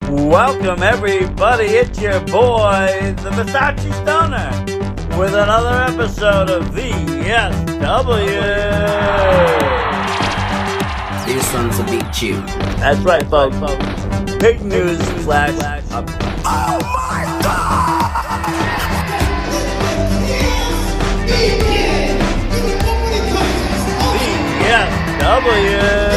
Welcome everybody, it's your boy, the Versace Stoner, with another episode of VSW. These sons will beat you. That's right, folks. Big news flash. Oh my God! VSW.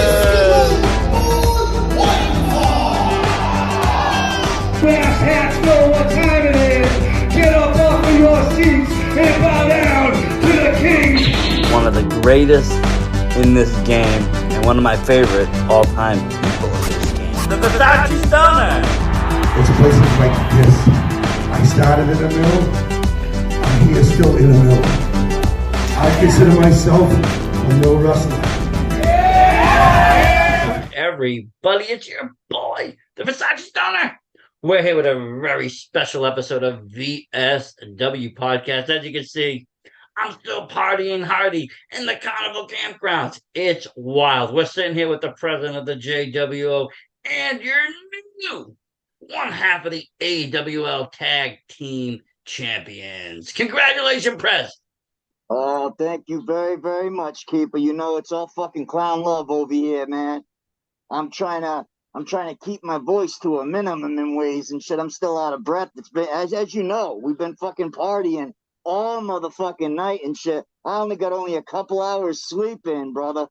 Brass hats know what time it is. Get up off of your seats and bow down to the king. One of the greatest in this game, and one of my favorite all-time people in this game. The Versace Stoner. It's places like this. I started in a mill. I'm here still in a mill. I consider myself a mill wrestler. Everybody, it's your boy, the Versace Stoner. We're here with a very special episode of VSW Podcast. As you can see, I'm still partying hardy in the carnival campgrounds. It's wild. We're sitting here with the president of the JWO and your new one half of the AWL Tag Team Champions. Congratulations, Prez. Oh, thank you very, very much, Keeper. You know it's all fucking clown love over here, man. I'm trying to keep my voice to a minimum in ways and shit. I'm still out of breath. It's been, as you know, we've been fucking partying all motherfucking night and shit. I only got a couple hours sleep in, brother.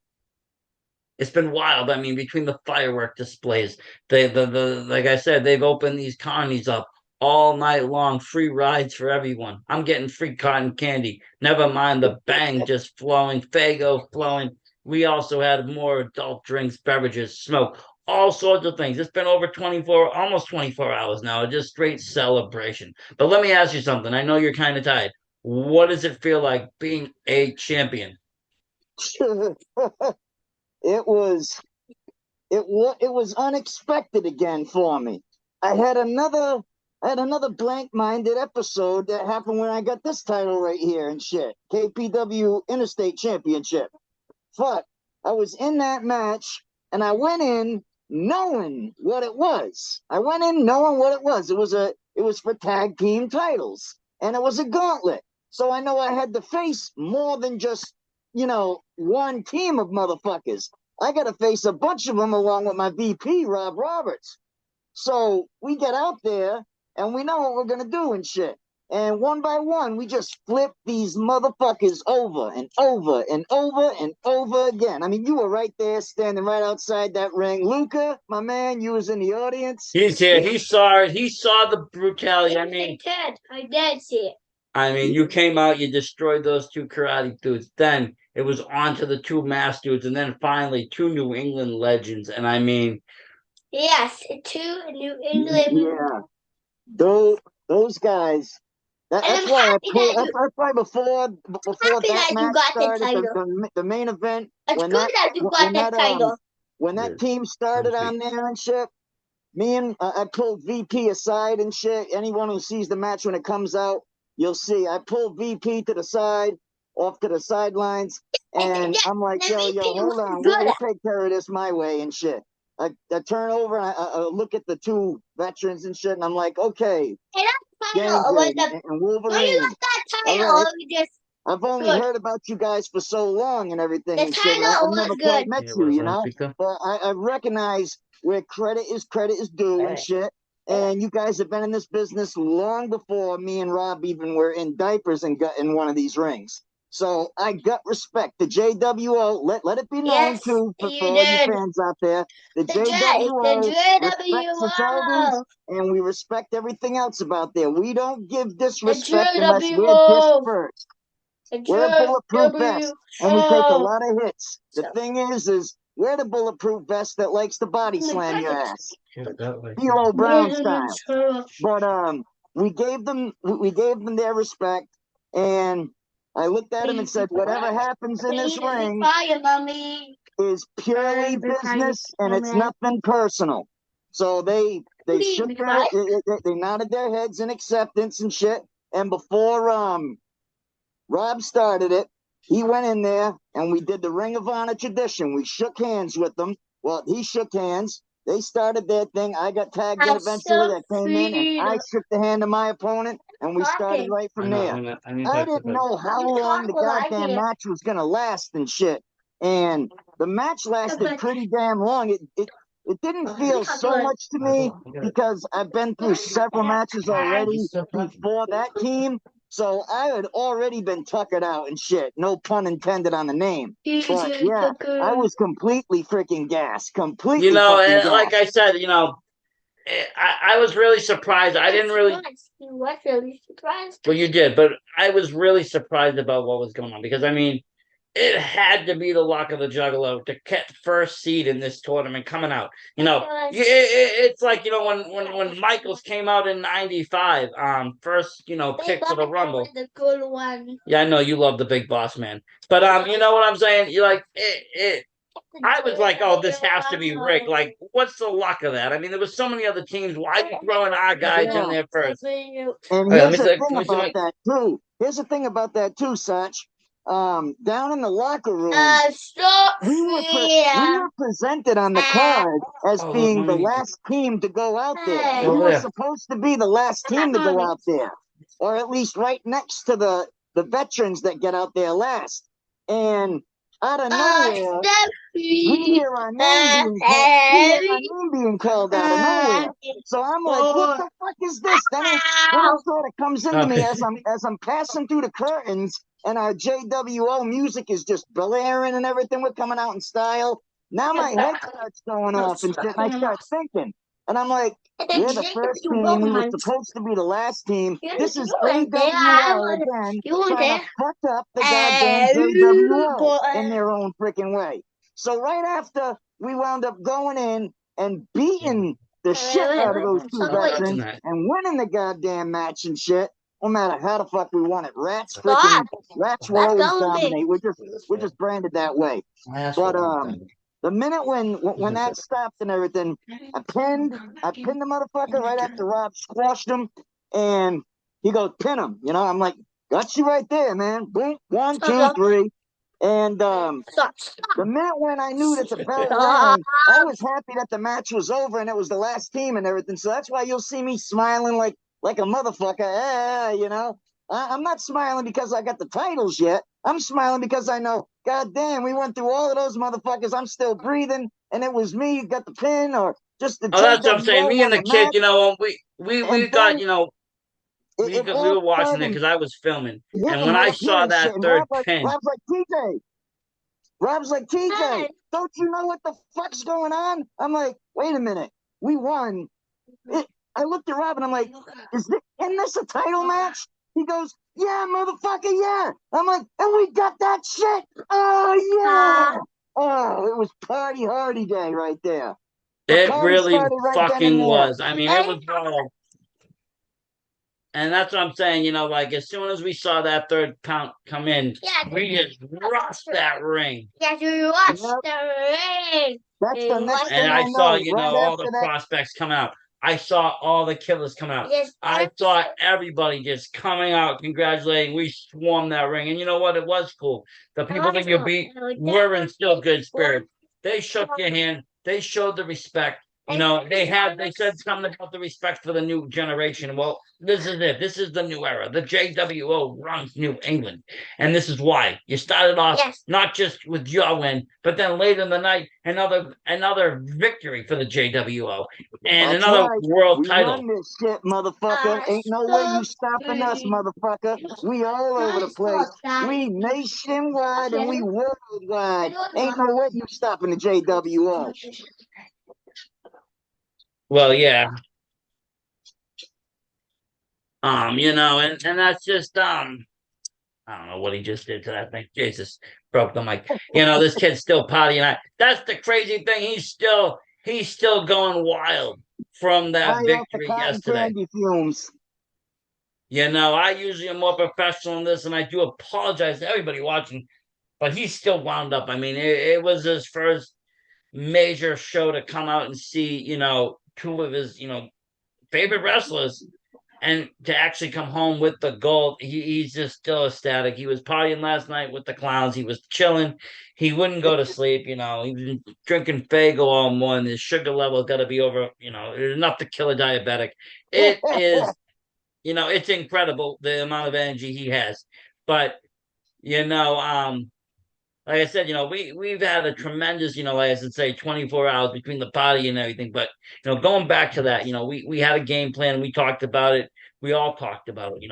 It's been wild. I mean, between the firework displays, the like I said, they've opened these carnies up all night long, free rides for everyone. I'm getting free cotton candy. Never mind the bang just flowing, Fago flowing. We also had more adult drinks, beverages, smoke, all sorts of things. It's been over almost 24 hours now. Just straight celebration. But let me ask you something. I know you're kind of tired. What does it feel like being a champion? It was unexpected again for me. I had another blank-minded episode that happened when I got this title right here and shit. KPW Interstate Championship. But I was in that match and I went in knowing what it was. It was for tag team titles and it was a gauntlet. So I know I had to face more than just, one team of motherfuckers. I got to face a bunch of them along with my VP, Rob Roberts. So we get out there and we know what we're going to do and shit. And one by one, we just flip these motherfuckers over and over and over and over again. I mean, you were right there standing right outside that ring. Luca, my man, you was in the audience. He's here. He saw it. He saw the brutality. I did see it. I mean, you came out, you destroyed those two karate dudes. Then it was on to the two masked dudes, and then finally two New England legends. And I mean, yes, two New England. Yeah, those guys. That's why before that match started, the main event. It's good that you got that title. When that team started on there and shit, I pulled VP aside and shit. Anyone who sees the match when it comes out, you'll see. I pulled VP to the side, off to the sidelines, and I'm like, yo, hold on, we'll take care of this my way and shit. I turn over and I look at the two veterans and shit, and I'm like, okay. And Wolverine. I've only heard about you guys for so long and everything and shit. I've never quite met you, But I recognize where credit is due and shit. And you guys have been in this business long before me and Rob even were in diapers and got in one of these rings. So I got respect. The JWO, let it be known too for all you fans out there. The JWO respects its elders, and we respect everything else about there. We don't give disrespect unless we're dissed first. We're a bulletproof vest, and we take a lot of hits. The thing is we're the bulletproof vest that likes to body slam your ass. Hero Brown style. But we gave them their respect, and I looked at him and said, whatever happens in this ring is purely business and it's nothing personal. So they nodded their heads in acceptance and shit. And before Rob started it, he went in there and we did the Ring of Honor tradition. We shook hands with them. Well, he shook hands. They started their thing. I got tagged in I'm eventually. so I came in and I freedom. shook the hand of my opponent, and we started Talking. right from there. I need I to didn't know how You long talk the while I goddamn hear. match was gonna last and shit. And the match lasted But pretty damn long. It didn't feel so much to me because I've been through several matches already before that team. So I had already been tuckered out and shit. No pun intended on the name. But yeah, I was completely freaking gassed. You Completely know, fucking and like I gassed. said, I was really surprised. I didn't really. He was really surprised. Well, you did, but I was really surprised about what was going on because I mean, it had to be the luck of the Juggalo to get first seed in this tournament coming out. It's like when Michaels came out in '95, first pick for the Rumble. The good one. Yeah, I know you love the Big Boss Man, but you know what I'm saying? You like it. I was like, oh, this has to be rigged. Like, what's the luck of that? I mean, there was so many other teams. Why are you throwing our guys in there first? And Okay, here's the thing about that too. Here's the thing about that too, Sach. Down in the locker room, we were presented on the card as being the last team to go out there. We were supposed to be the last team to go out there, or at least right next to the veterans that get out there last. And out of nowhere, we hear our name being called out of nowhere. So I'm like, what the fuck is this? Then it sort of comes into me as I'm passing through the curtains, and our JWO music is just blaring and everything. We're coming out in style. Now my head starts going off and shit, and I start thinking. And I'm like, we're the first team. We were supposed to be the last team. This is AWL again, trying to fuck up the goddamn JWO in their own freaking way. So right after we wound up going in and beating the shit out of those two veterans and winning the goddamn match and shit, no matter how the fuck we want it, rats will always dominate. We're just branded that way. But the minute when that stopped and everything, I pinned the motherfucker right after Rob squashed him, and he goes, pin him. I'm like, got you right there, man. Boom, 1, 2, 3. And the minute when I knew that the bell rang, I was happy that the match was over and it was the last team and everything. So that's why you'll see me smiling like a motherfucker. I'm not smiling because I got the titles yet. I'm smiling because I know, God damn, we went through all of those motherfuckers. I'm still breathing, and it was me who got the pin, or just the. Oh, that's what I'm saying. Me and the kid, we got, we were watching it because I was filming, and when I saw that third pin, Rob's like, TJ, don't you know what the fuck's going on? I'm like, wait a minute, we won. I looked at Rob and I'm like, isn't this a title match? He goes, yeah, motherfucker, yeah. I'm like, and we got that shit. Oh, yeah. Oh, it was party hardy day right there. It really fucking was. I mean, it was wild. And that's what I'm saying, like as soon as we saw that third count come in, we just rushed that ring. Yes, we rushed the ring. That's the next thing and I saw, all the that prospects come out. I saw all the killers come out. Yes, I saw everybody just coming out, congratulating. We swarmed that ring. And you know what? It was cool. The people that you beat were in still good spirits. They shook your hand. They showed the respect. They said something about the respect for the new generation. Well, this is it. This is the new era. The JWO runs New England. And this is why. You started off not just with your win, but then later in the night, another victory for the JWO. And another world title. Run this shit, motherfucker. Ain't no way you stopping us, motherfucker. We all over the place. We nationwide and we worldwide. Ain't no way you stopping the JWO. Well, yeah. And that's just I don't know what he just did to that thing. Jesus, broke the mic. This kid's still partying. That's the crazy thing. He's still going wild from that victory yesterday. I usually am more professional in this, and I do apologize to everybody watching, but he's still wound up. I mean, it was his first major show to come out and see, two of his, favorite wrestlers And to actually come home with the gold, he's just still ecstatic. He was partying last night with the clowns. He was chilling. He wouldn't go to sleep. He was drinking Fago all morning. His sugar level's got to be over, enough to kill a diabetic. It is, it's incredible the amount of energy he has. But, like I said, we've had a tremendous, like I should say, 24 hours between the party and everything. But going back to that, we had a game plan. We talked about it. We all talked about it.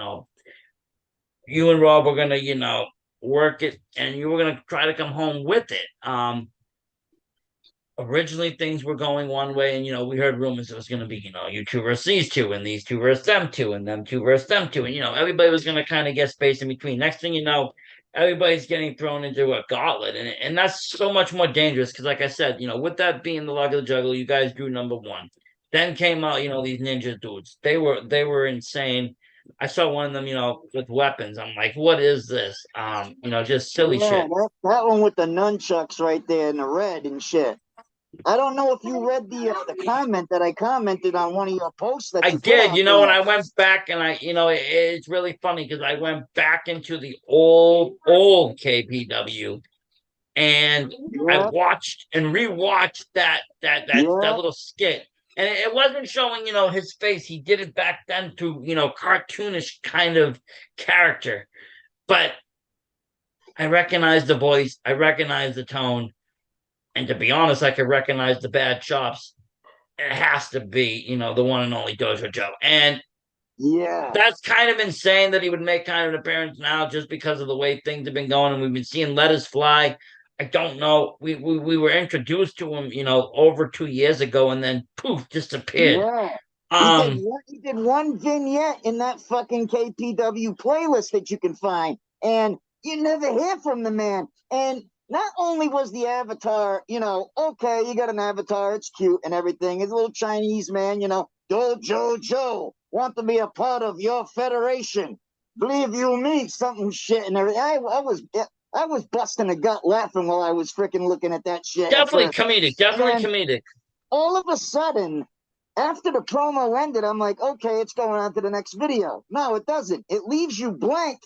You and Rob were gonna, work it, and you were gonna try to come home with it. Originally things were going one way, and we heard rumors it was going to be, you two versus these two, and these two versus them two, and them two versus them two, and everybody was going to kind of get space in between. Next thing you know, everybody's getting thrown into a gauntlet, and that's so much more dangerous because, like I said, with that being the luck of the juggle, you guys drew number one. Then came out, these ninja dudes. They were insane. I saw one of them, with weapons. I'm like, what is this? Just silly shit. That one with the nunchucks right there in the red and shit. I don't know if you read the comment that I commented on one of your posts. That I did. When I went back and it's really funny because I went back into the old KPW and I watched and rewatched that little skit. And it wasn't showing, his face. He did it back then to, cartoonish kind of character. But I recognized the voice. I recognized the tone. And to be honest, I could recognize the bad chops. It has to be, the one and only Dojo Joe. And that's kind of insane that he would make kind of an appearance now just because of the way things have been going. And we've been seeing letters fly. I don't know. We were introduced to him, over 2 years ago, and then poof, disappeared. Yeah. He did one vignette in that fucking KPW playlist that you can find, and you never hear from the man. And not only was the avatar, okay, you got an avatar, it's cute and everything. It's a little Chinese man, Dojo Joe, want to be a part of your federation. Believe you me, something shit and everything. I was busting a gut laughing while I was freaking looking at that shit. Definitely comedic. Comedic. All of a sudden, after the promo ended, I'm like, okay, it's going on to the next video. No, it doesn't. It leaves you blank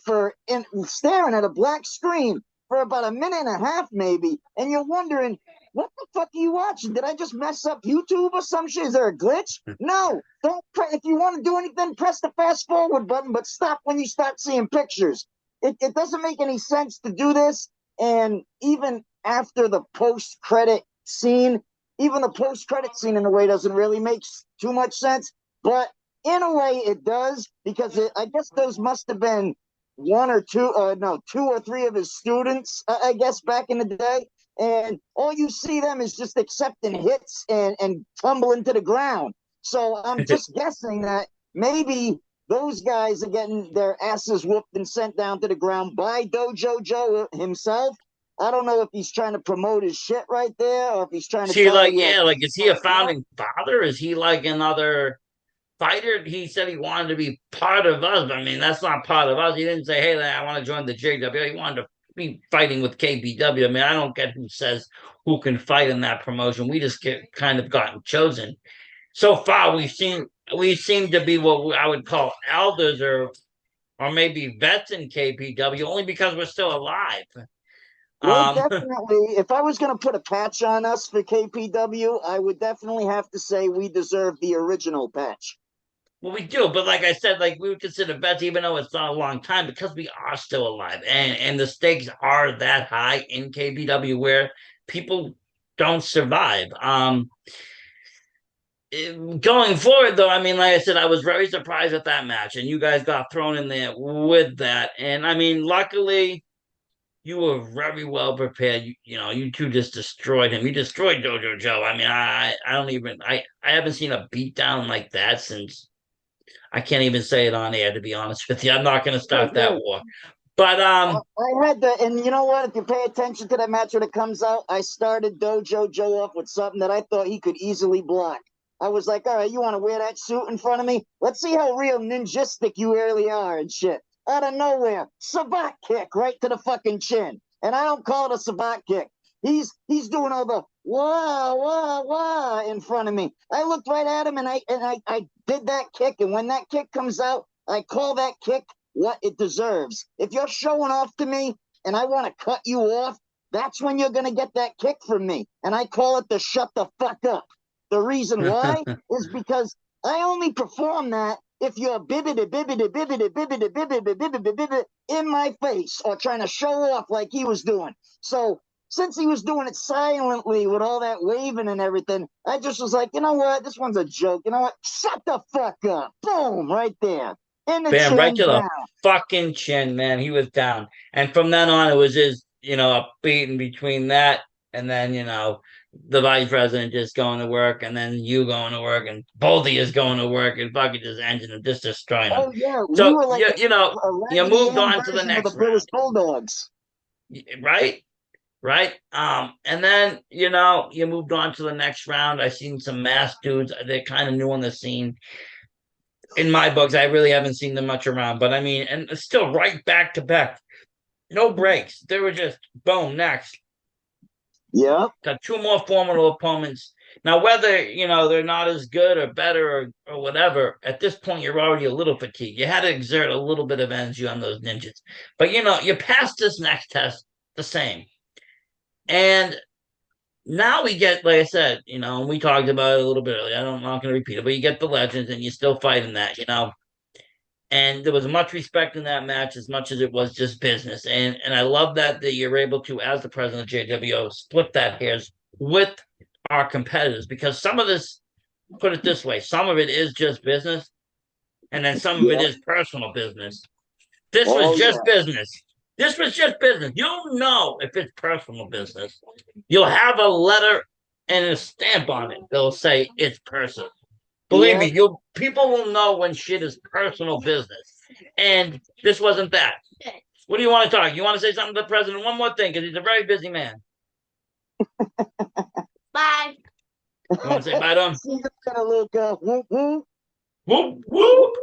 staring at a black screen for about a minute and a half, maybe, and you're wondering, what the fuck are you watching? Did I just mess up YouTube or some shit? Is there a glitch? No. If you want to do anything, press the fast forward button, but stop when you start seeing pictures. It doesn't make any sense to do this. And even after the post-credit scene, even the post-credit scene in a way doesn't really make too much sense. But in a way it does, because I guess those must have been two or three of his students, I guess, back in the day. And all you see them is just accepting hits and tumbling to the ground. So I'm just guessing that maybe those guys are getting their asses whooped and sent down to the ground by Dojo Joe himself. I don't know if he's trying to promote his shit right there, or if he's trying to is he a founding father? Is he like another fighter? He said he wanted to be part of us. I mean, that's not part of us. He didn't say, hey, I want to join the JW. He wanted to be fighting with KPW. I mean, I don't get who says who can fight in that promotion. We just kind of gotten chosen. So far, we seem to be what I would call elders or maybe vets in KPW, only because we're still alive. Well, definitely, if I was going to put a patch on us for KPW, I would definitely have to say we deserve the original patch. Well, we do, but like I said, we would consider vets, even though it's not a long time, because we are still alive, and the stakes are that high in KPW where people don't survive. Going forward, though, I mean, like I said, I was very surprised at that match, and you guys got thrown in there with that. And I mean, luckily, you were very well prepared. You two just destroyed him. You destroyed Dojo Joe. I mean, I haven't seen a beatdown like that since. I can't even say it on air, to be honest with you. I'm not going to start that war. But I had to, and you know what? If you pay attention to that match when it comes out, I started Dojo Joe off with something that I thought he could easily block. I was like, all right, you want to wear that suit in front of me? Let's see how real ninjistic you really are and shit. Out of nowhere, sabbat kick right to the fucking chin. And I don't call it a sabbat kick. He's doing all the wah wah wah in front of me. I looked right at him and I did that kick, and when that kick comes out, I call that kick what it deserves. If you're showing off to me and I want to cut you off, that's when you're gonna get that kick from me. And I call it the shut the fuck up. The reason why is because I only perform that if you're bibbity bibbity bibbity bibbity bibbity bibbity bibbity in my face or trying to show off like he was doing. So since he was doing it silently with all that waving and everything, I just was like, you know what? This one's a joke. You know what? Shut the fuck up. Boom, right there. In the Bam, right to down. the fucking chin, man. He was down. And from then on, it was just, a beating between that and then, the vice president just going to work and then you going to work and both of you going to work and fucking just engine and just destroying them. Oh, yeah. So, we were like you moved on to the next British round. Bulldogs. Right? Right? And then, you moved on to the next round. I seen some masked dudes. They're kind of new on the scene. In my books, I really haven't seen them much around. But I mean, and it's still right back to back. No breaks. They were just boom, next. Yeah. Got two more formidable opponents. Now, whether, they're not as good or better or whatever, at this point, you're already a little fatigued. You had to exert a little bit of energy on those ninjas. But, you passed this next test the same. And now we get, like I said, and we talked about it a little bit earlier. I'm not going to repeat it, but you get the legends and you're still fighting that, And there was much respect in that match as much as it was just business. And I love that you're able to, as the president of JWO, split that hairs with our competitors, because some of this, put it this way, some of it is just business, and then some of it is personal business. This was just business. This was just business. You'll know if it's personal business. You'll have a letter and a stamp on it. They'll say it's personal. Believe me, people will know when shit is personal business. And this wasn't that. What do you want to talk? You want to say something to the president? One more thing, because he's a very busy man. Bye. You want to say bye to him? See you later, Luca. Whoop, whoop. Whoop, whoop.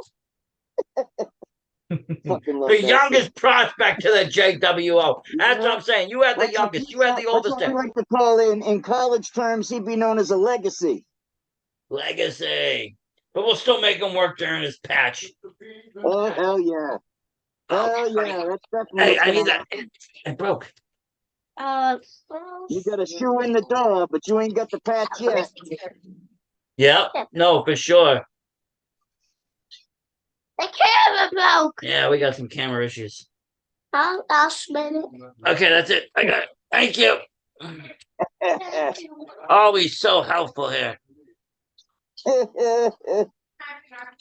The youngest prospect to the JWO. That's what I'm saying. You had the youngest. You had the oldest. That's what I like to call in college terms, he'd be known as a legacy. Legacy. But we'll still make him work during his patch. Oh, hell yeah. Hell yeah. That's definitely. Hey, I need that. It broke. You got a shoe in the door, but you ain't got the patch yet. Yep. No, for sure. The camera broke. Yeah, we got some camera issues. I'll spin it. Okay, that's it. I got it. Thank you. Always so helpful here.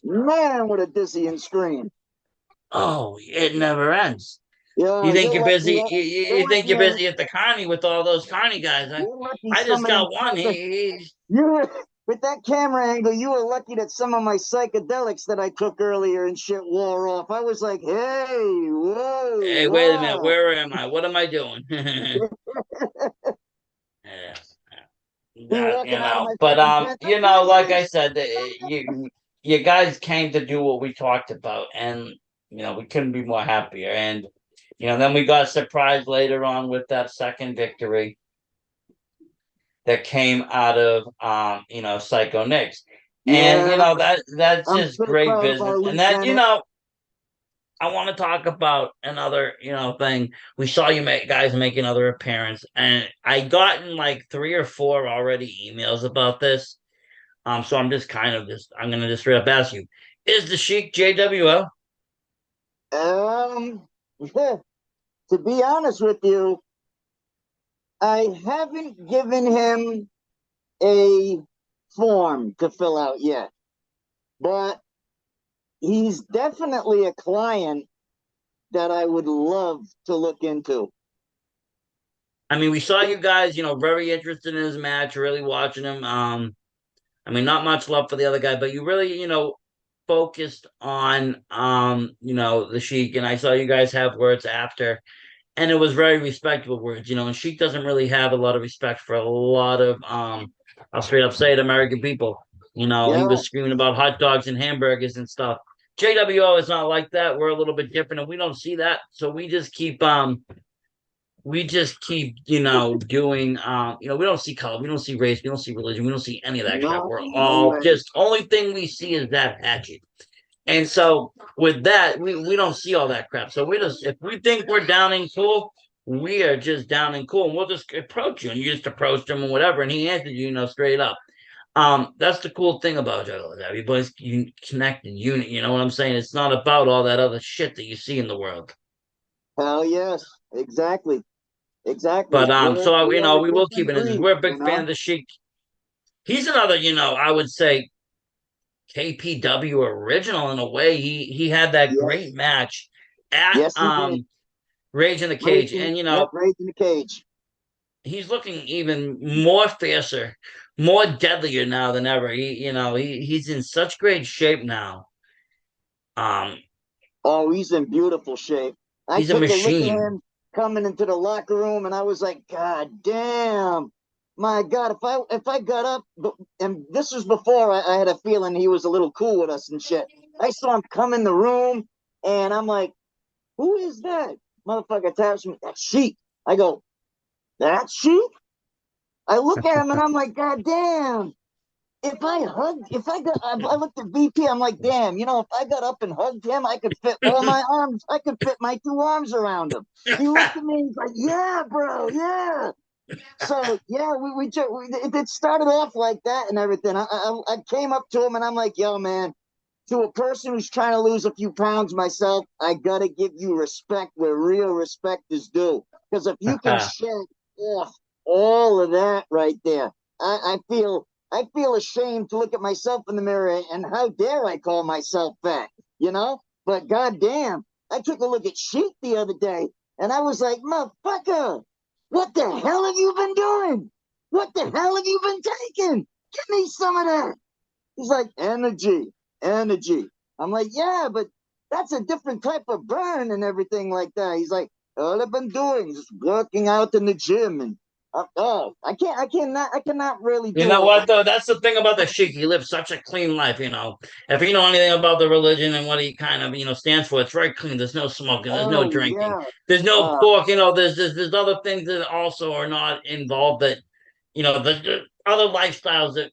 Man, what a dizzying screen. Oh, it never ends. Yeah, you think you're busy? You think you're busy at the Carney with all those Carney guys? I just got one. With that camera angle, you were lucky that some of my psychedelics that I took earlier and shit wore off. I was like, hey, whoa. Hey, wait a minute. Where am I? What am I doing? But like I said, you guys came to do what we talked about, and we couldn't be more happier. And then we got surprised later on with that second victory that came out of Psycho Nick's. And that's just great business. And that I want to talk about another thing. We saw you guys make another appearance, and I gotten like 3 or 4 already emails about this. So I'm just I'm gonna just straight up ask you: is the Sheik JWO? To be honest with you, I haven't given him a form to fill out yet, but he's definitely a client that I would love to look into. I mean, we saw you guys, very interested in his match, really watching him. I mean, not much love for the other guy, but you really, focused on, the Sheik, and I saw you guys have words after. And it was very respectable words, and Sheik doesn't really have a lot of respect for a lot of, I'll straight up say it, American people. He was screaming about hot dogs and hamburgers and stuff. JWO is not like that. We're a little bit different, and we don't see that. So we just keep, we just keep, doing, we don't see color, we don't see race, we don't see religion, we don't see any of that crap. No, We're no all way. just, only thing we see is that hatchet. And so with that, we don't see all that crap. So we just, if we think we're down and cool, we are just down and cool, and we'll just approach you, and you just approach him or whatever, and he answered you, straight up. That's the cool thing about Juggalos. Everybody's connected, unit. You know what I'm saying? It's not about all that other shit that you see in the world. Hell yes, exactly, exactly. But so We are a we will keep different it in. breed, We're a big fan of the Sheik. He's another, I would say KPW original in a way. He had that Yes, great match at yes, he did. Rage in the Cage, Raging, and yep, raging the cage. he's looking even more fiercer, more deadlier now than ever. He's in such great shape now. Um, Oh, he's in beautiful shape. I he's a took a look at machine. him coming into the locker room, and I was like, God damn, my God! If I got up, and this was before I had a feeling he was a little cool with us and shit. I saw him come in the room, and I'm like, who is that motherfucker? Taps me. That's Sheik. I go, that's Sheik. I look at him, and I'm like, God damn. I looked at VP. I'm like, damn, if I got up and hugged him, I could fit all my arms. I could fit my two arms around him. He looked at me and he's like, yeah, bro, yeah. So yeah, it started off like that and everything. I came up to him and I'm like, yo, man, to a person who's trying to lose a few pounds myself, I gotta give you respect where real respect is due. Because if you can shed off all of that right there, I feel ashamed to look at myself in the mirror and how dare I call myself fat, But goddamn, I took a look at Sheik the other day and I was like, motherfucker, what the hell have you been doing? What the hell have you been taking? Give me some of that. He's like, energy, energy. I'm like, yeah, but that's a different type of burn and everything like that. He's like, all I've been doing is just working out in the gym and I cannot really You do know it. what though? That's the thing about the Sheik. He lives such a clean life. If you know anything about the religion and what he kind of stands for, it's very clean. There's no smoking. There's no Oh drinking. yeah. There's no Uh, pork. There's other things that also are not involved that the other lifestyles that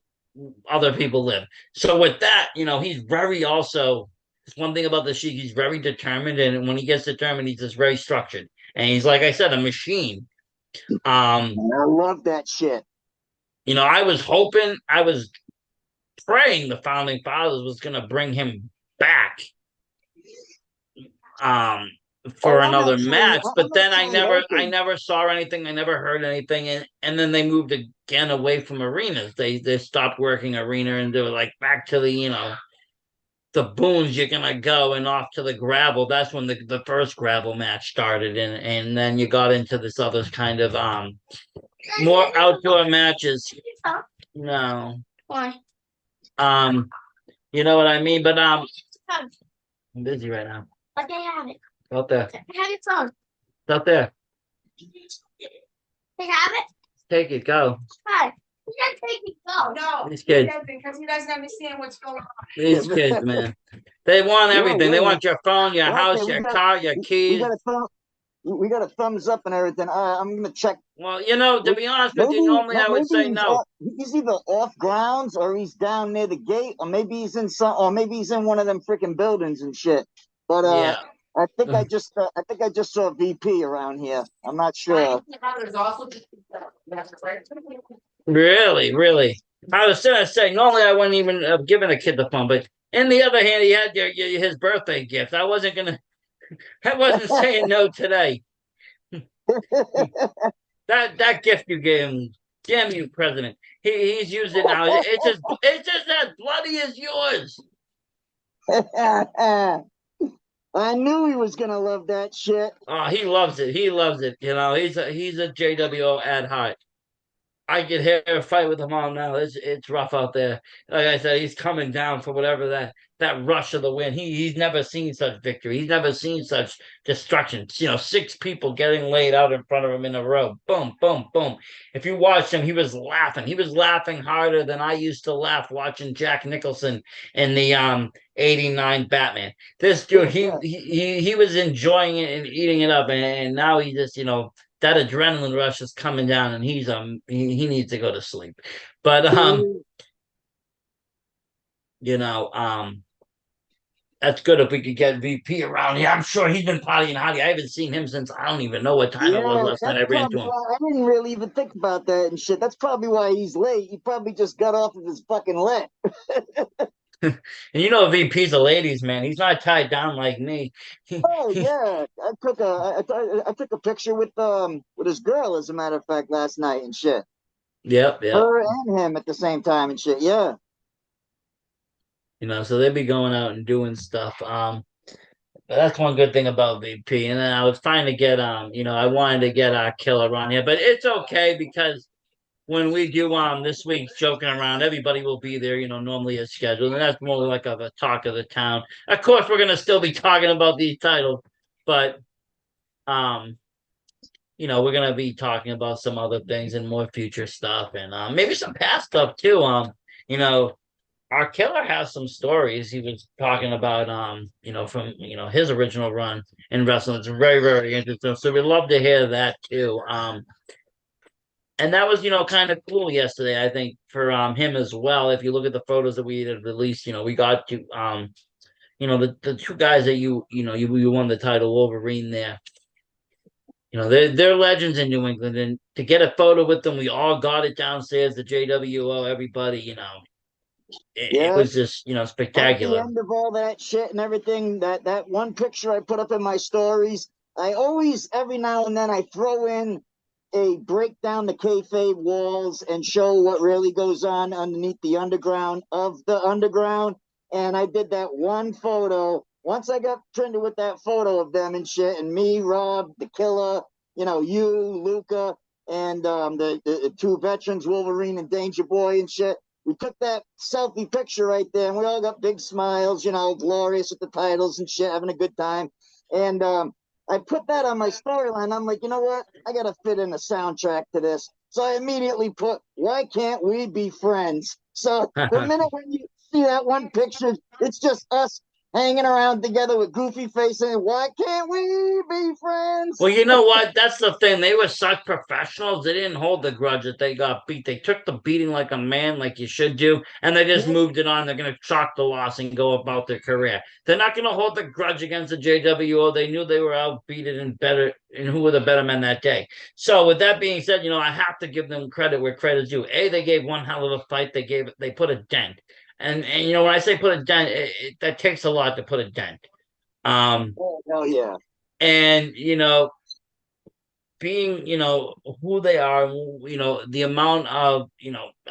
other people live. So with that, he's very also. It's one thing about the Sheik. He's very determined, and when he gets determined, he's just very structured. And he's like I said, a machine. I love that shit. I was praying the founding fathers was going to bring him back um for Oh, another match, but I'm then actually I hoping. never saw anything, I never heard anything, and then they moved again away from arenas. They stopped working arena, and they were like back to the booms. You're gonna go and off to the gravel. That's when the first gravel match started, and then you got into this other kind of more outdoor matches. No. Why? um you know what I mean, but I'm busy right now. But they have it. Out there. Have your phone. It's out there. They have it. Take it. Go. Hi. You gotta take it. Go. No, These kids. because he doesn't understand what's going on. These kids, man. They want everything. They want your phone, your house, Okay, your car, your keys. We got a thumbs up and everything. I'm gonna check. Well, to be honest with you, normally I would say no. He's either off grounds or he's down near the gate, or maybe he's in one of them freaking buildings and shit. But Yeah. I think I just saw VP around here. I'm not sure. Really, really. I was gonna say normally I wouldn't even have given a kid the phone, but in the other hand, he had his birthday gift. I wasn't saying no today. That gift you gave him, damn you, President. He's used it now. It's just as bloody as yours. I knew he was gonna love that shit. Oh, he loves it. He loves it. He's a JWO at heart. I could hear a fight with him all now. It's rough out there. Like I said, he's coming down for whatever that rush of the wind. He's never seen such victory. He's never seen such destruction. 6 people getting laid out in front of him in a row. Boom, boom, boom. If you watched him, he was laughing. He was laughing harder than I used to laugh watching Jack Nicholson in the '89 Batman. This dude, he was enjoying it and eating it up, and now he just that adrenaline rush is coming down, and he needs to go to sleep. But you know, that's good if we could get VP around here. I'm sure he's been partying hard. I haven't seen him since I don't even know what time it was Yeah, last night that's I ran into probably him. why I didn't really even think about that and shit. That's probably why he's late. He probably just got off of his fucking lit. And you know, VP's a ladies' man. He's not tied down like me. Oh yeah, I took a picture with his girl, as a matter of fact, last night and shit. Yep, yep. Her and him at the same time and shit. Yeah. You know, so they be going out and doing stuff. But that's one good thing about VP. And then I was trying to get I wanted to get our killer on here, but it's okay because when we do this week's joking around, everybody will be there, normally as scheduled, and that's more like of a talk of the town. Of course, we're gonna still be talking about these titles, but um, we're gonna be talking about some other things and more future stuff, and maybe some past stuff too. You know, our killer has some stories. He was talking about from his original run in wrestling. It's very, very interesting. So we'd love to hear that too. And that was, kind of cool yesterday, I think, for him as well. If you look at the photos that we had released, we got to the two guys that you won the title, Wolverine there. They're legends in New England, and to get a photo with them, we all got it downstairs, the JWO, everybody, it Yeah. was just, At the spectacular. end of all that shit and everything, that one picture I put up in my stories, I always every now and then I throw in a break down the kayfabe walls and show what really goes on underneath the underground of the underground. And I did that one photo. Once I got trended with that photo of them and shit, and me, Rob, the killer, you, Luca, and the two veterans, Wolverine and Danger Boy and shit. We took that selfie picture right there, and we all got big smiles, glorious with the titles and shit, having a good time. And I put that on my storyline. I'm like, you know what? I got to fit in a soundtrack to this. So I immediately put, why can't we be friends? So the minute when you see that one picture, it's just us hanging around together with goofy faces. And why can't we be friends? Well, you know what? That's the thing. They were such professionals. They didn't hold the grudge that they got beat. They took the beating like a man, like you should do, and they just moved it on. They're going to chalk the loss and go about their career. They're not going to hold the grudge against the JWO. They knew they were outbeaten and better, and who were the better men that day. So, with that being said, I have to give them credit where credit's due. They gave one hell of a fight. They put a dent, and when I say put a dent, that takes a lot to put a dent. Oh, hell yeah. And being who they are, the amount of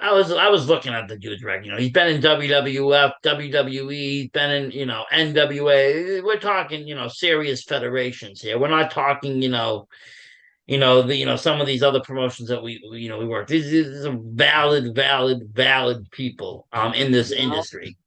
I was looking at the dude's record. He's been in WWF, WWE, he's been in NWA. We're talking serious federations here. We're not talking some of these other promotions that we work. These are valid people in this industry.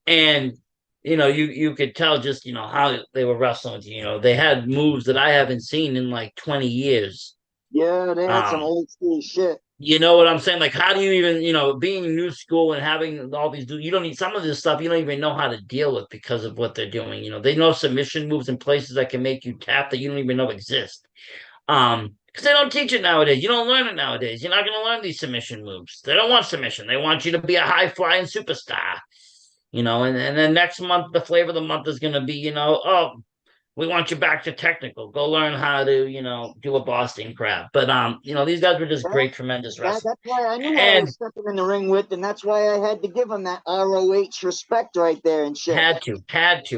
And you could tell just how they were wrestling. They had moves that I haven't seen in like 20 years. Yeah, they had some old school shit. You know what I'm saying? Like, how do you even being new school and having all these you don't need some of this stuff you don't even know how to deal with because of what they're doing. They know submission moves in places that can make you tap that you don't even know exist. Because they don't teach it nowadays. You don't learn it nowadays. You're not going to learn these submission moves. They don't want submission. They want you to be a high flying superstar. And then next month, the flavor of the month is going to be, oh, we want you back to technical. Go learn how to, do a Boston crab. But, these guys were just great, tremendous wrestlers. That's why I knew I was stepping in the ring with, and that's why I had to give them that ROH respect right there and shit. Had to.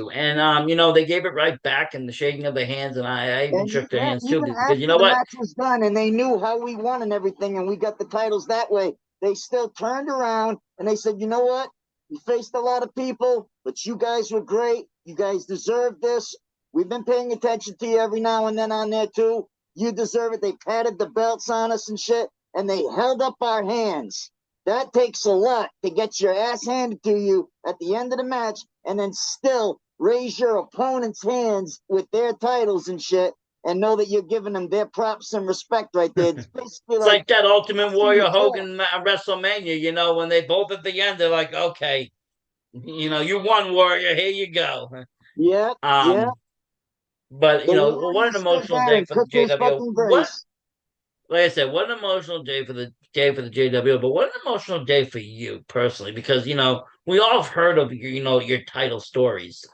And, they gave it right back in the shaking of the hands, and I even shook their hands too. Because you know what? The match was done, and they knew how we won and everything, and we got the titles that way. They still turned around, and they said, you know what? We faced a lot of people, but you guys were great. You guys deserve this. We've been paying attention to you every now and then on there too. You deserve it. They patted the belts on us and shit, and they held up our hands. That takes a lot to get your ass handed to you at the end of the match and then still raise your opponent's hands with their titles and shit and know that you're giving them their props and respect right there. It's basically like that Ultimate Warrior Hogan WrestleMania, when they both at the end, they're like, okay, you won, Warrior, here you go. Yeah, yeah. But The what an Warriors stood emotional there day and for the took his JW. fucking What, grace. like I said, what an emotional day for the JW. But what an emotional day for you personally, because we all have heard of your title stories.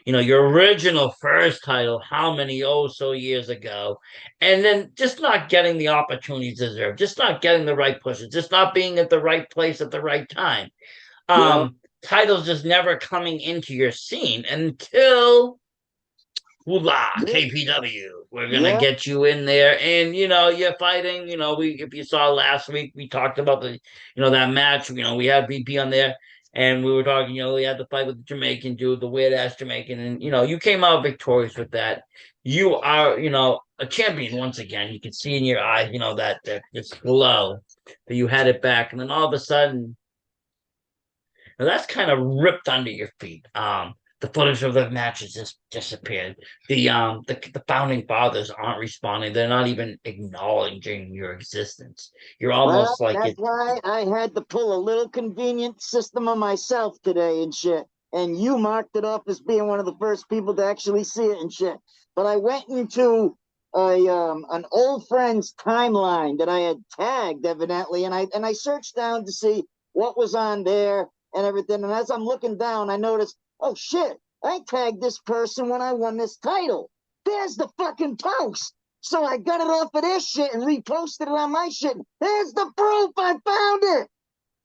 Your original first title, how many so years ago, and then just not getting the opportunities deserved, just not getting the right pushes, just not being at the right place at the right time. Yeah. Titles just never coming into your scene until Hula Yeah. KPW. We're gonna Yeah. get you in there, and you're fighting. We if you saw last week, we talked about that match. We had VP on there, and we were talking. We had the fight with the Jamaican dude, the weird ass Jamaican, and you came out victorious with that. You are a champion once again. You can see in your eyes, that this glow that you had it back, and then all of a sudden, that's kind of ripped under your feet. The footage of the matches just disappeared. The founding fathers aren't responding. They're not even acknowledging your existence. You're Well, almost like that's it. why I had to pull a little convenient system on myself today and shit. And you marked it off as being one of the first people to actually see it and shit. But I went into an old friend's timeline that I had tagged evidently, and I searched down to see what was on there and everything. And as I'm looking down, I noticed, oh shit, I tagged this person when I won this title. There's the fucking post. So I got it off of their shit and reposted it on my shit. There's the proof. I found it.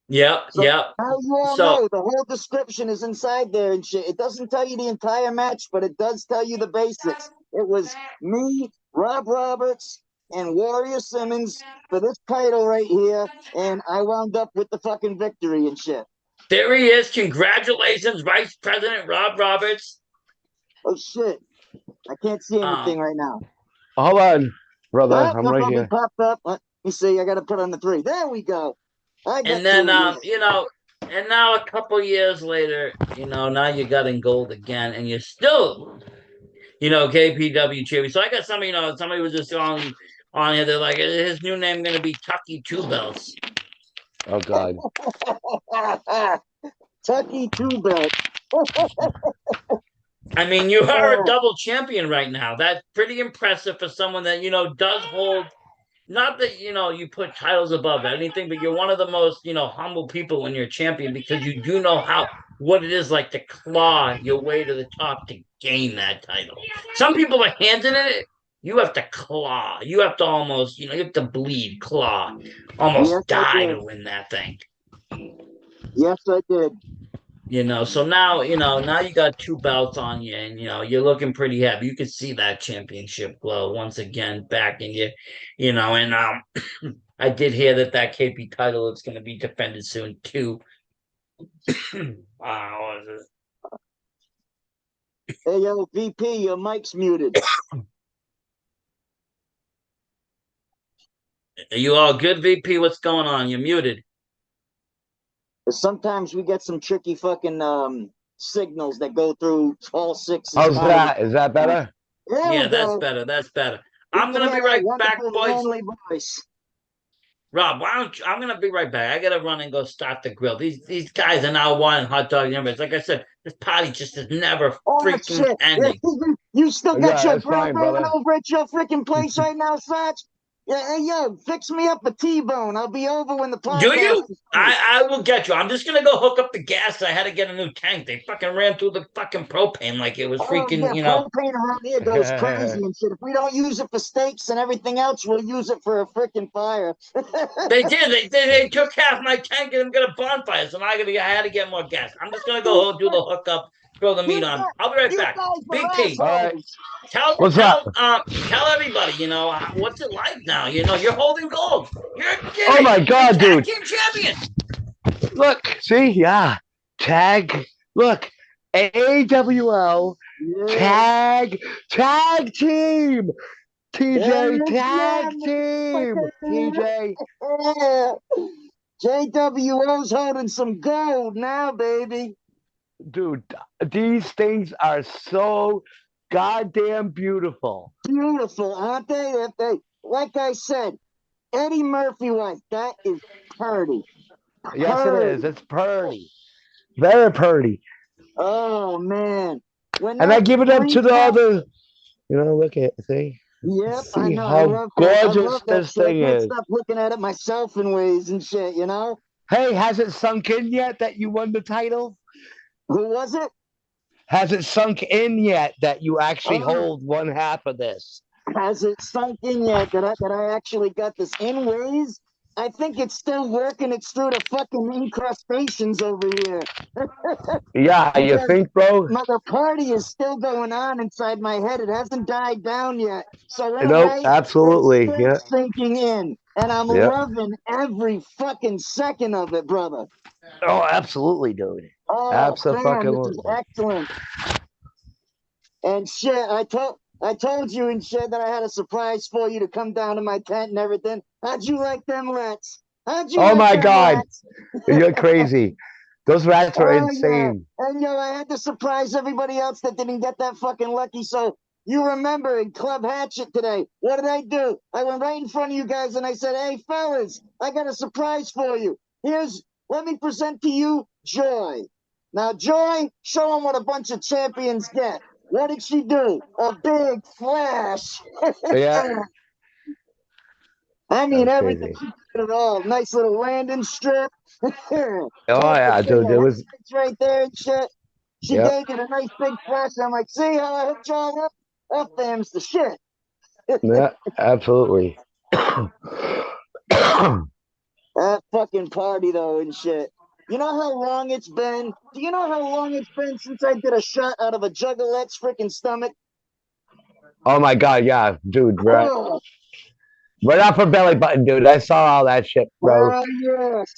Yep, So yep. now you all So know the whole description is inside there and shit. It doesn't tell you the entire match, but it does tell you the basics. It was me, Rob Roberts, and Warrior Simmons for this title right here, and I wound up with the fucking victory and shit. there he is. Congratulations, Vice President Rob Roberts. Oh shit. I can't see Um, anything right now. Hold on, brother. I'm right Something here. popped up. Let me see. I got to put on the 3. There we go. I got and then to it. and now a couple years later, now you got in gold again, and you're still KPW champion. So I got somebody was just on here. They're like, his new name going to be Tucky Two Belts. Oh God. Tucky Two Belt. I mean, you are a double champion right now. That's pretty impressive for someone that does hold. Not that you put titles above anything, but you're one of the most humble people when you're a champion, because you do know what it is like to claw your way to the top to gain that title. Some people are handed it. You have to claw. You have to almost you have to bleed, claw, Yes, almost I die did. to win that thing. Yes, I did. So now now you got 2 belts on you, and you're looking pretty happy. You can see that championship glow once again back in you, and I did hear that KP title is going to be defended soon too. What is Hey, yo, VP, your mic's muted. it? Are you all good, VP? What's going on? You're muted. Sometimes we get some tricky fucking signals that go through all 6 How's part of that? Is that the. better? There we Yeah, that's go. better. That's better. We I'm can gonna hear be that right back, wonderful, boys. lonely voice. Rob, why don't you, I'm gonna be right back. I gotta run and go start the grill. These guys are now wanting hot dogs and everything. Like I said, this party just is never Oh, freaking shit. ending. You still got Yeah, your it's grill fine, burning brother. over at your freaking place right now, Sarge? Yeah, hey, yo, fix me up a T-bone. I'll be over when the Do podcast you? is finished. I will get you. I'm just gonna go hook up the gas. I had to get a new tank. They fucking ran through the fucking propane like it was Oh, yeah, freaking. propane around here goes crazy and shit. If we don't use it for steaks and everything else, we'll use it for a freaking fire. They did. They took half my tank and got a bonfire. So now I had to get more gas. I'm just gonna go do the hookup, throw the meat on. I'll be right You back. guys Big are P, All right. assholes. tell What's tell up? tell everybody. What's it like now? You're holding gold. You're Oh kidding. my You're God, tag dude. team champion. Look, see, yeah. Tag. Look, AWL Yeah. tag team. There TJ you tag go, team. TJ. motherfucker. JWO's holding some gold now, baby. Dude, these things are so goddamn beautiful. Beautiful, aren't they? If they, like I said, Eddie Murphy wife, that is purdy. Yes, it Purdy. is. It's purdy. Very purdy. Oh man. And I give it up to the other. Look at see. Yep, I See know. I how love that. I gorgeous love that this shit. I thing can't is. stop looking at it myself in ways and shit, you know? Hey, has it sunk in yet that you won the title? Who was it? Has it sunk in yet that you actually Oh, hold one half of this? has it sunk in yet that I actually got this in ways? I think it's still working its through the fucking incrustations over here. Yeah, you Because think, bro? the party is still going on inside my head. It hasn't died down yet. So in a No, way, it's absolutely. still Yeah, sinking in. And I'm yeah. loving every fucking second of it, brother. Oh, absolutely, dude. Oh, fam, this is Absolutely. excellent. And shit, I told you and shit that I had a surprise for you to come down to my tent and everything. How'd you like them rats? How'd you Oh like my them God, rats? you're crazy. Those rats are Oh yeah. insane. And I had to surprise everybody else that didn't get that fucking lucky. So you remember in Club Hatchet today, what did I do? I went right in front of you guys and I said, "Hey fellas, I got a surprise for you. Let me present to you Joy." Now Joy, show them what a bunch of champions get. What did she do? A big flash. Yeah, I mean, that's everything. crazy. She did it all. Nice little landing strip. Oh Tossed the yeah, thing dude. of It was. headsets right there and shit. She Yep. gave it a nice big flash. I'm like, see how I hooked y'all up? That fam's the shit. Yeah, absolutely. That fucking party though and shit. You know how long it's been? Do you know how long it's been since I did a shot out of a juggalette's freaking stomach? Oh my God, yeah, dude. Right, Oh, right off her belly button, dude. I saw all that shit, bro. yes.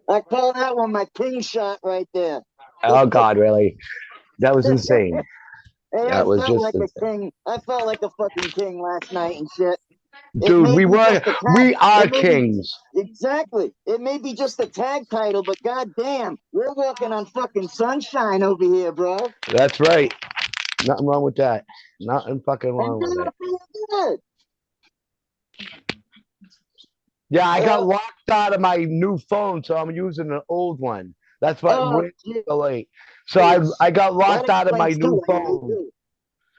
I call that one my king shot right there. Oh God, really? That was insane. Hey, I That was felt just like a insane. king. I felt like a fucking king last night and shit. It Dude, may we be were, just a tag. we are It may be kings. exactly. It may be just a tag title, but goddamn, we're walking on fucking sunshine over here, bro. That's right. Nothing wrong with that. Nothing fucking And wrong with you're it. feeling good. Yeah, I got Uh, locked out of my new phone, so I'm using an old one. That's what oh, really late. So I got that locked out of my explains too new anyway phone. too.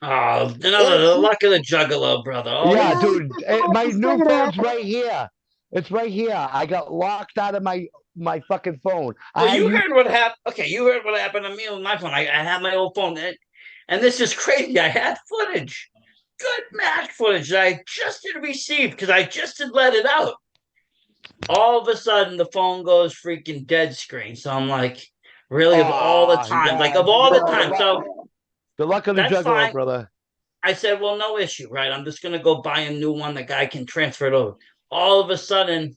Oh, It another the explains. luck of the juggalo, brother. Yeah, Yeah, Always. you dude, just about my to new say that. phone's right here. It's right here. I got locked out of my fucking phone. I Well, had you you. heard what happened. Okay, you heard what happened to me with my phone. I had my old phone, and this is crazy. I had footage, good match footage that I just had received because I just had let it out. All of a sudden, the phone goes freaking dead screen. So I'm like, really, of all the Ah, times, like yeah, of all the time. So the luck of the that's juggalo, fine. brother. I said, well, no issue, right? I'm just gonna go buy a new one. The guy can transfer it over. All of a sudden,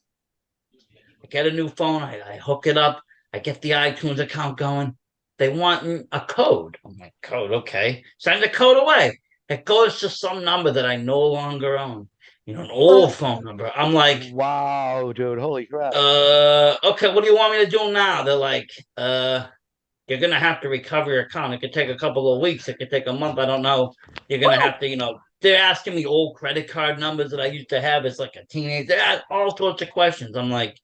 I get a new phone. I hook it up. I get the iTunes account going. They want a code. I'm like, code, okay. Send the code away. It goes to some number that I no longer own. An old phone number. I'm like, Wow, dude, holy crap. okay, what do you want me to do now? They're like, you're gonna have to recover your account. It could take a couple of weeks. It could take a month. I don't know. You're gonna have to, they're asking me old credit card numbers that I used to have as like a teenager. They ask all sorts of questions. I'm like,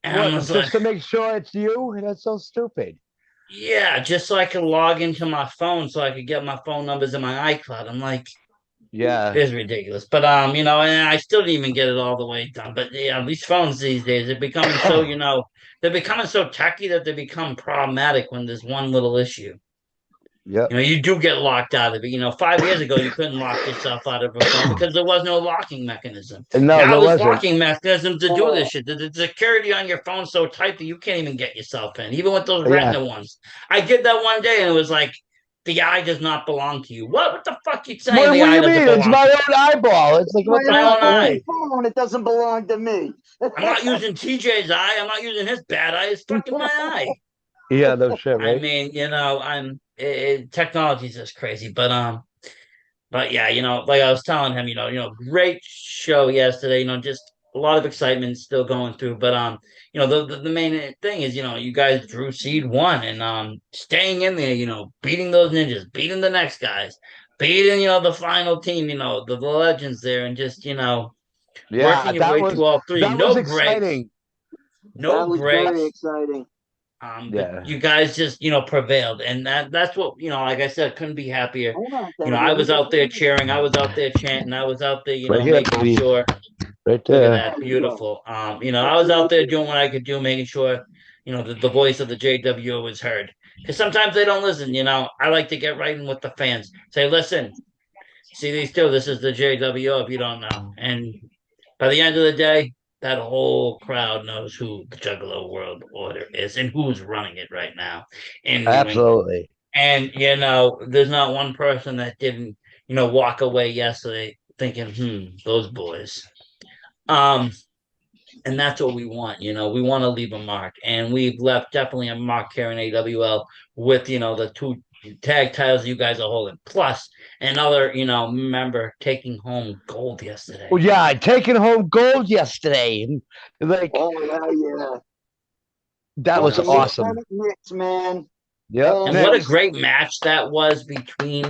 and I What? was like, Just to make sure it's you? That's so stupid. yeah, just so I could log into my phone so I could get my phone numbers in my iCloud. I'm like, Yeah. it's ridiculous. But and I still didn't even get it all the way done. But yeah, these phones these days, they're becoming so, they're becoming so techy that they become problematic when there's one little issue. Yep. You do get locked out of it. 5 years ago, you couldn't lock yourself out of a phone because there was no locking mechanism. No, Now there there's wasn't. locking mechanisms to do Oh, this shit. The security on your phone's so tight that you can't even get yourself in, even with those Yeah. retina ones. I did that one day and it was like, the eye does not belong to you. What the fuck you saying What the do eye you doesn't mean? It's belong my to own eyeball. It's like, my what the my own fuck, own fucking eye? really? phone. It doesn't belong to me. I'm not using TJ's eye. I'm not using his bad eye. It's fucking my eye. Yeah, no shit, I right? mean, technology's just crazy, but yeah, like I was telling him, great show yesterday. Just a lot of excitement still going through. But the main thing is, you guys drew seed one and staying in there, beating those ninjas, beating the next guys, beating the final team, the legends there, and just Yeah, working your way through all three. that was No breaks, exciting. no That was very breaks. exciting. But Yeah. you guys just, prevailed. And that's what, like I said, couldn't be happier. Hold on, I Daddy. was out there cheering, I was out there chanting, I was out there, Right here, making baby. sure. Right Look at there. that, beautiful. I was out there doing what I could do, making sure, the voice of the JWO was heard. Because sometimes they don't listen, I like to get right in with the fans. Say, listen, see these two, this is the JWO if you don't know. And by the end of the day, that whole crowd knows who the Juggalo World Order is and who's running it right now in New England. Absolutely. And, there's not one person that didn't, walk away yesterday thinking, those boys. Um, and that's what we want. We want to leave a mark, and we've left definitely a mark here in AWL with the two tag titles you guys are holding, plus another member taking home gold yesterday. Well, yeah, taking home gold yesterday. Like, Oh, yeah. that was awesome. Mix, man. Yep. And what a great match that was between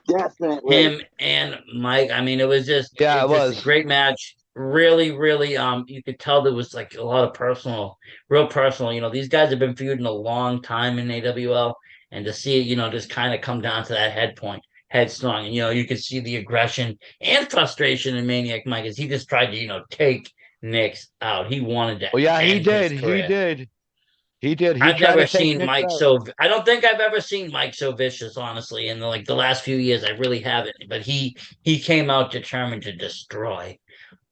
definitely him and Mike. I mean, it was just it was was a great match. Really, really, you could tell there was like a lot of real personal. These guys have been feuding a long time in AWL, and to see it, just kind of come down to that headstrong. And you could see the aggression and frustration in Maniac Mike as he just tried to, take Nick's out. He wanted to. Well, yeah, he end did. his He career. did. He did. He I've tried never to take seen Nick Mike out. I don't think I've ever seen Mike so vicious, honestly, in the last few years. I really haven't. But he came out determined to destroy.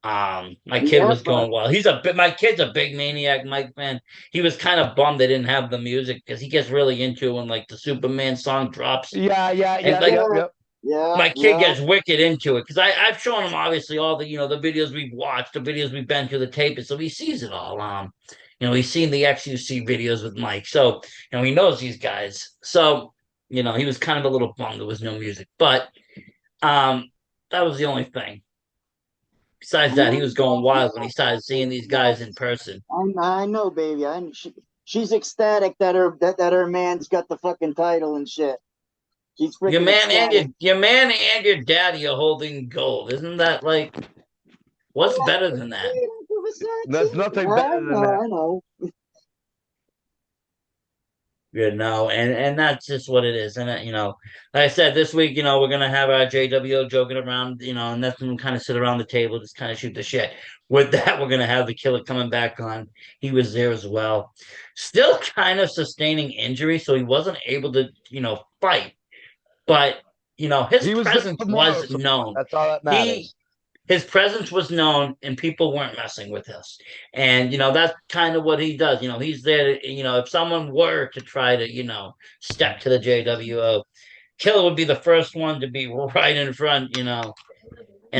My kid was going wild. My kid's a big Maniac Mike fan. He was kind of bummed they didn't have the music because he gets really into when like the Superman song drops. Yeah. And like yeah, my kid gets wicked into it because I've shown him obviously all the the videos we've watched, the videos we've been through the tape, so he sees it all. He's seen the XUC videos with Mike, so he knows these guys. So he was kind of a little bummed there was no music, but that was the only thing. Besides that, he was going wild when he started seeing these guys in person. I know, baby. She's ecstatic that her man's got the fucking title and shit. She's freaking Your man ecstatic. and your man and your daddy are holding gold. Isn't that like what's better than that? There's nothing better than that. I know. And that's just what it is. And like I said, this week, we're gonna have our JWO joking around, and that's when we kind of sit around the table, just kind of shoot the shit. With that, we're gonna have the killer coming back on. He was there as well, still kind of sustaining injury, so he wasn't able to, fight. But his presence was known. That's all that matters. His presence was known and people weren't messing with us. And, that's kind of what he does. He's there to, if someone were to try to, step to the JWO, Killer would be the first one to be right in front, and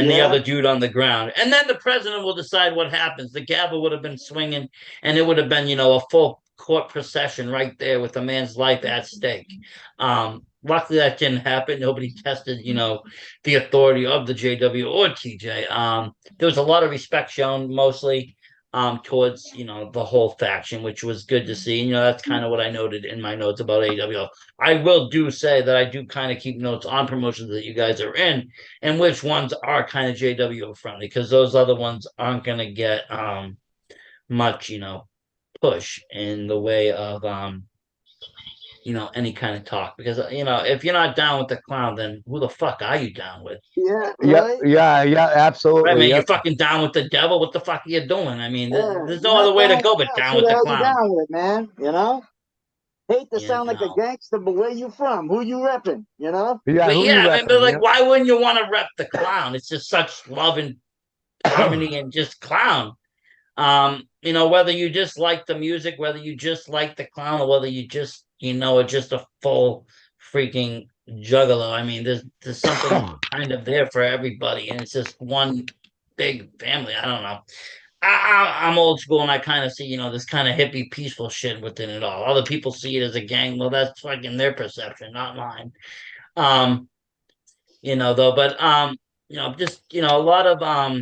the other dude on the ground. And then the president will decide what happens. The gavel would have been swinging and it would have been, a full court procession right there with a man's life at stake. Luckily that didn't happen. Nobody tested, the authority of the JW or TJ. There was a lot of respect shown mostly towards, the whole faction, which was good to see. That's kind of what I noted in my notes about AWL. I will do say that I do kind of keep notes on promotions that you guys are in and which ones are kind of JW friendly, because those other ones aren't going to get much, push in the way of any kind of talk, because if you're not down with the clown, then who the fuck are you down with? Yeah, right? Yeah, absolutely. Right, man, you're fucking down with the devil. What the fuck are you doing? I mean, there's no other way to go but down with the clown. Down with it, man. Hate to sound like a gangster, but where you from? Who you repping? Yeah, but why wouldn't you want to rep the clown? It's just such love and harmony and just clown. Whether you just like the music, whether you just like the clown, or whether you just are just a full freaking juggalo. I mean, there's something kind of there for everybody, and it's just one big family. I don't know. I'm old school, and I kind of see this kind of hippie, peaceful shit within it all. Other people see it as a gang. Well, that's fucking their perception, not mine. Though, but just a lot of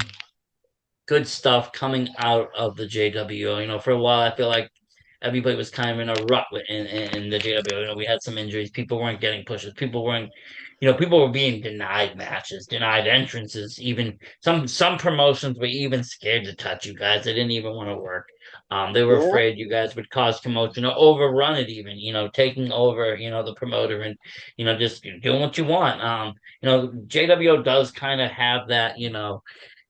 good stuff coming out of the JWO. For a while, I feel like everybody was kind of in a rut in the JW. You know, we had some injuries. People weren't getting pushes. People were being denied matches, denied entrances. Even some promotions were even scared to touch you guys. They didn't even want to work. They were Yeah. afraid you guys would cause commotion or overrun it even, taking over, the promoter and, just doing what you want. JWO does kind of have that,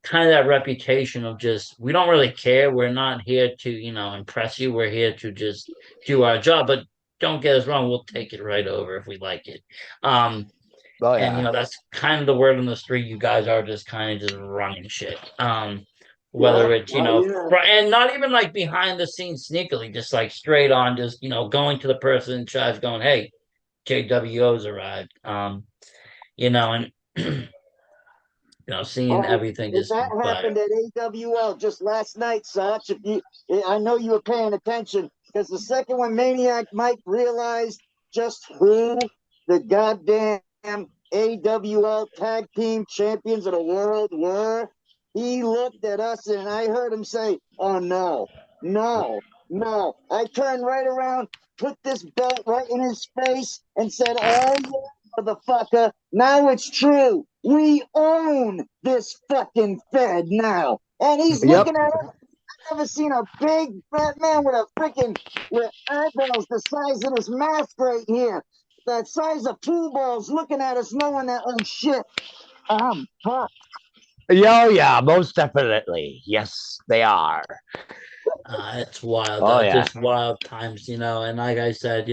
kind of that reputation of just, we don't really care. We're not here to, impress you. We're here to just do our job. But don't get us wrong, we'll take it right over if we like it. Oh And yeah. that's kind of the word on the street. You guys are just kind of just running shit. Yeah. Whether it's, Yeah. and not even like behind the scenes sneakily, just like straight on, just, going to the person in charge going, hey, JWO's arrived. And seeing Oh, everything and just that but happened at AWL just last night, Sach. I know you were paying attention because the second one, Maniac Mike realized just who the goddamn AWL Tag Team Champions of the World were. He looked at us and I heard him say, "Oh no, no, no!" I turned right around, put this belt right in his face, and said, "Oh yeah, motherfucker! Now it's true. We own this fucking Fed now." And he's Yep. looking at us. I've never seen a big fat man with eyeballs the size of his mask right here, the size of pool balls, looking at us, knowing that, oh shit, I'm fucked. Yeah, yeah, most definitely. Yes, they are. it's wild, Oh yeah. just wild times, and like I said,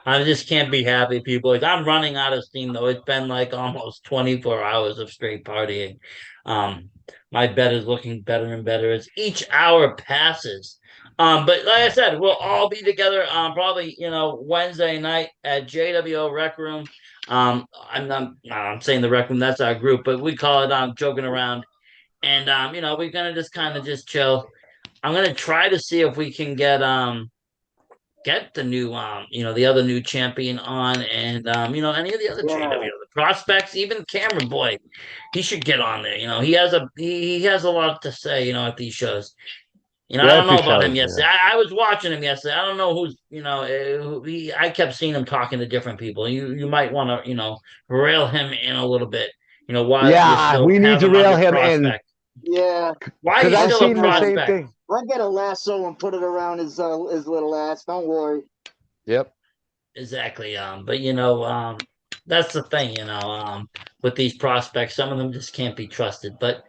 I just can't be happy, people. Like, I'm running out of steam though. It's been like almost 24 hours of straight partying. um my bed is looking better and better as each hour passes. But like I said, we'll all be together probably, Wednesday night at JWO Rec Room. I'm saying the Rec Room, that's our group, but we call it joking around. And we're gonna just kind of just chill. I'm gonna try to see if we can get the new the other new champion on, and any of the other Yeah. JW the prospects, even Cameron Boy, he should get on there. He has a lot to say, at these shows. I Yeah, don't for know about him shows. yesterday. Yeah. I was watching him yesterday. I don't know who's, I kept seeing him talking to different people. You might want to, rail him in a little bit, while you Yeah, still we need have to him reel under him in prospect. Yeah. Why because he's I've I still a seen get the a, same prospect? thing. I get a lasso and put it around his little ass. Don't worry. Yep. Exactly. But that's the thing, with these prospects, some of them just can't be trusted. But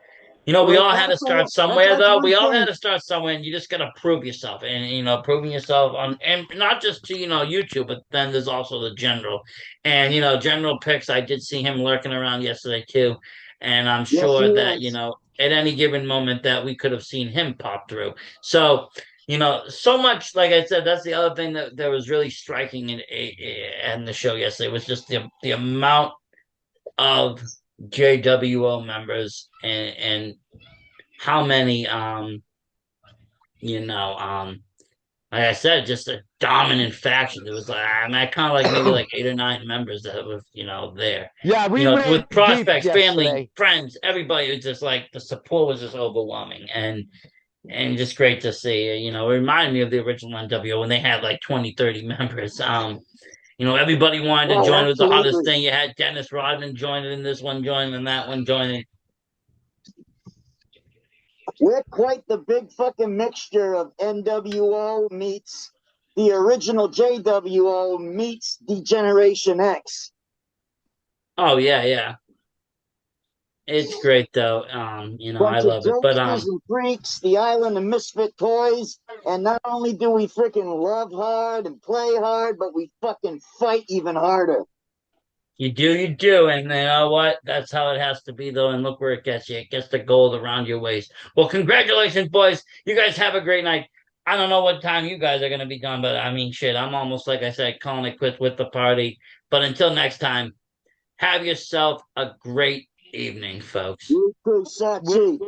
we Well, all had to start that's somewhere, though. one We all had thing. to start somewhere, and you just gotta prove yourself, and proving yourself on, and not just to YouTube, but then there's also the general, and general picks. I did see him lurking around yesterday too, and I'm Yes, he sure that is. at any given moment that we could have seen him pop through. So so much, like I said, that's the other thing that was really striking in the show yesterday was just the amount of JWO members, and how many like I said, just a dominant faction. It was like, I mean, I kind of like maybe like 8 or 9 members that were there. Yeah, we went With deep prospects, family, yesterday. friends, everybody was just like, the support was just overwhelming, and just great to see. It reminded me of the original NWO when they had like 20, 30 members. Everybody wanted to Oh, join. It was the hottest absolutely. thing. You had Dennis Rodman joining, in this one joining, and that one joining. We're quite the big fucking mixture of NWO meets the original JWO meets Degeneration X. Oh yeah, yeah. It's great though. I Bunch of love it. But jokesters and freaks, the island of misfit toys. And not only do we freaking love hard and play hard, but we fucking fight even harder. you do, and you know what? That's how it has to be, though. And look where it gets you. It gets the gold around your waist. Well, congratulations, boys. You guys have a great night. I don't know what time you guys are gonna be done, but I mean, shit, I'm almost, like I said, calling it quits with the party. But until next time, have yourself a great evening, folks. You too, Sachi.